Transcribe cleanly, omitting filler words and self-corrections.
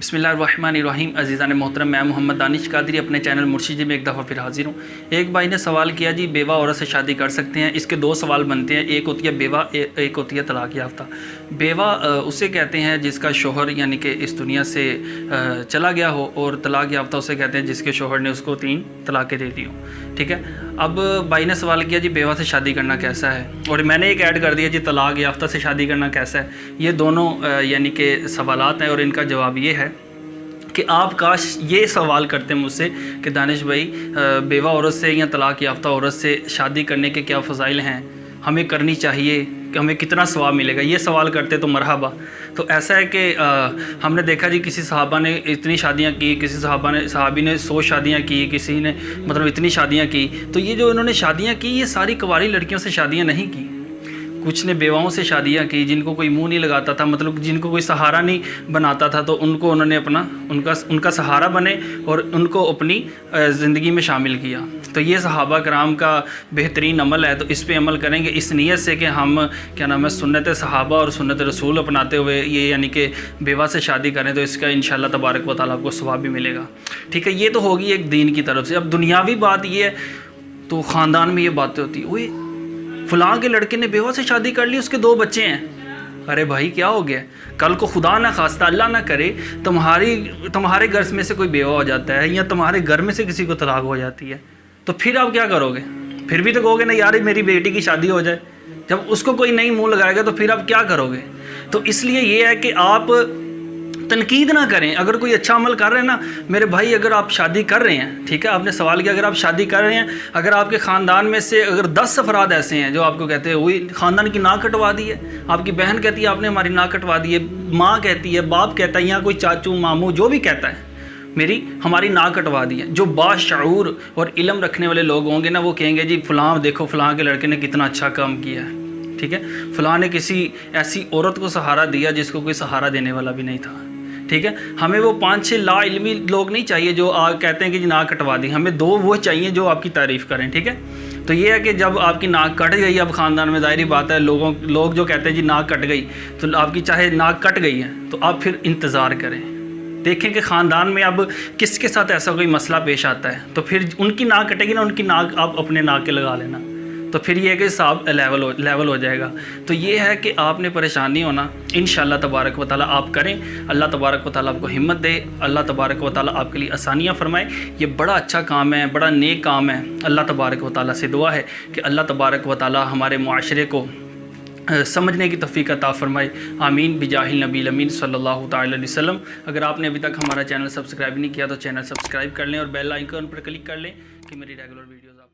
बिस्मिल्लाहिर्रहमानिर्रहीम। अज़ीज़ान मोहतरम, मैं मोहम्मद दानिश कादरी अपने चैनल मुर्शिदी में एक दफ़ा फिर हाजिर हूँ। एक भाई ने सवाल किया जी बेवा औरत से शादी कर सकते हैं? इसके दो सवाल बनते हैं, एक होती है बेवा, एक होती है तलाक याफ्ता। बेवा उसे कहते हैं जिसका शोहर यानी कि इस दुनिया से चला गया हो, और तलाक याफ्ता उसे कहते हैं जिसके शोहर ने उसको 3 तलाक़ें दे दी हों। ठीक है, अब भाई ने सवाल किया जी बेवा से शादी करना कैसा है, और मैंने एक ऐड कर दिया जी तलाक याफ्ता से शादी करना कैसा है। ये दोनों यानी कि सवालात हैं, और इनका जवाब ये है कि आप काश ये सवाल करते मुझसे कि दानिश भाई बेवा औरत से या तलाक याफ्ता औरत से शादी करने के क्या फ़ज़ाइल हैं, हमें करनी चाहिए कि हमें कितना सवाब मिलेगा, ये सवाल करते तो मरहबा। तो ऐसा है कि हमने देखा जी किसी सहाबा ने इतनी शादियां की, किसी सहाबी ने 100 शादियां की, किसी ने मतलब इतनी शादियां की। तो ये जो इन्होंने शादियां की, ये सारी कुंवारी लड़कियों से शादियां नहीं की। कुछ ने बेवाओं से शादियां की जिनको कोई मुंह नहीं लगाता था, मतलब जिनको कोई सहारा नहीं बनाता था, तो उनको उन्होंने अपना उनका सहारा बने और उनको अपनी ज़िंदगी में शामिल किया। तो ये सहाबा कराम का बेहतरीन अमल है, तो इस पे अमल करेंगे इस नीयत से कि हम क्या नाम है सुन्नत सहाबा और सुन्नत रसूल अपनाते हुए ये यानी कि बेवा से शादी करें, तो इसका इंशाअल्लाह तबारक व तआला आपको सवाब भी मिलेगा। ठीक है, ये तो होगी एक दीन की तरफ से। अब दुनियावी बात ये है, तो ख़ानदान में ये बातें होती है, फलां के लड़के ने बेवा से शादी कर ली, उसके 2 बच्चे हैं। अरे भाई क्या हो गया? कल को खुदा ना खास्ता अल्लाह ना करे तुम्हारे घर में से कोई बेवा हो जाता है, या तुम्हारे घर में से किसी को तलाक हो जाती है, तो फिर आप क्या करोगे? फिर भी तो कहोगे ना यार मेरी बेटी की शादी हो जाए। जब उसको कोई नहीं मुंह लगाएगा तो फिर आप क्या करोगे? तो इसलिए ये है कि आप तनकीद ना करें। अगर कोई अच्छा अमल कर रहे हैं ना मेरे भाई, अगर आप शादी कर रहे हैं, ठीक है, आपने सवाल किया, अगर आप शादी कर रहे हैं, अगर आपके ख़ानदान में से अगर 10 अफराद ऐसे हैं जो आपको कहते हैं वही ख़ानदान की नाक कटवा दी है, आपकी बहन कहती है आपने हमारी नाक कटवा दी है, माँ कहती है, बाप कहता है, या कोई चाचू मामू जो भी कहता है हमारी नाक कटवा दी है, जो बाशऊर और इल्म रखने वाले लोग होंगे ना, वो कहेंगे जी फ़लाँ देखो फ़लाँ के लड़के ने कितना अच्छा काम किया है। ठीक है, फ़लाँ ने किसी ऐसी औरत को सहारा दिया जिसको कोई सहारा देने वाला भी नहीं था। ठीक है, हमें वो 5-6 ला इल्मी लोग नहीं चाहिए जो कहते हैं कि जी नाक कटवा दी, हमें 2 वो चाहिए जो आपकी तारीफ़ करें। ठीक है, तो ये है कि जब आपकी नाक कट गई, अब ख़ानदान में ज़ाहिर बात है लोग जो कहते हैं जी नाक कट गई, तो आपकी चाहे नाक कट गई है तो आप फिर इंतज़ार करें, देखें कि ख़ानदान में अब किसके साथ ऐसा कोई मसला पेश आता है, तो फिर उनकी नाक कटेगी ना, उनकी नाक आप अपने नाक के लगा लेना, तो फिर ये है कि हिसाब लेवल हो जाएगा। तो ये है कि आपने परेशान नहीं होना, इंशाअल्लाह तबारक व तआला आप करें। अल्लाह तबारक व तआला आपको हिम्मत दे, अल्लाह तबारक व तआला आपके लिए आसानियाँ फरमाए। ये बड़ा अच्छा काम है, बड़ा नेक काम है। अल्लाह तबारक व तआला से दुआ है कि अल्लाह तबारक व तआला हमारे मुआशरे को समझने की तौफीक अता फरमाए। आमीन बिजाहिल नबी अमीन सल्लल्लाहु तआला अलैहि वसल्लम। अगर आपने अभी तक हमारा चैनल सब्सक्राइब नहीं किया तो चैनल सब्सक्राइब कर लें और बेल आइकन पर क्लिक कर लें कि मेरी रेगुलर वीडियोज़ आप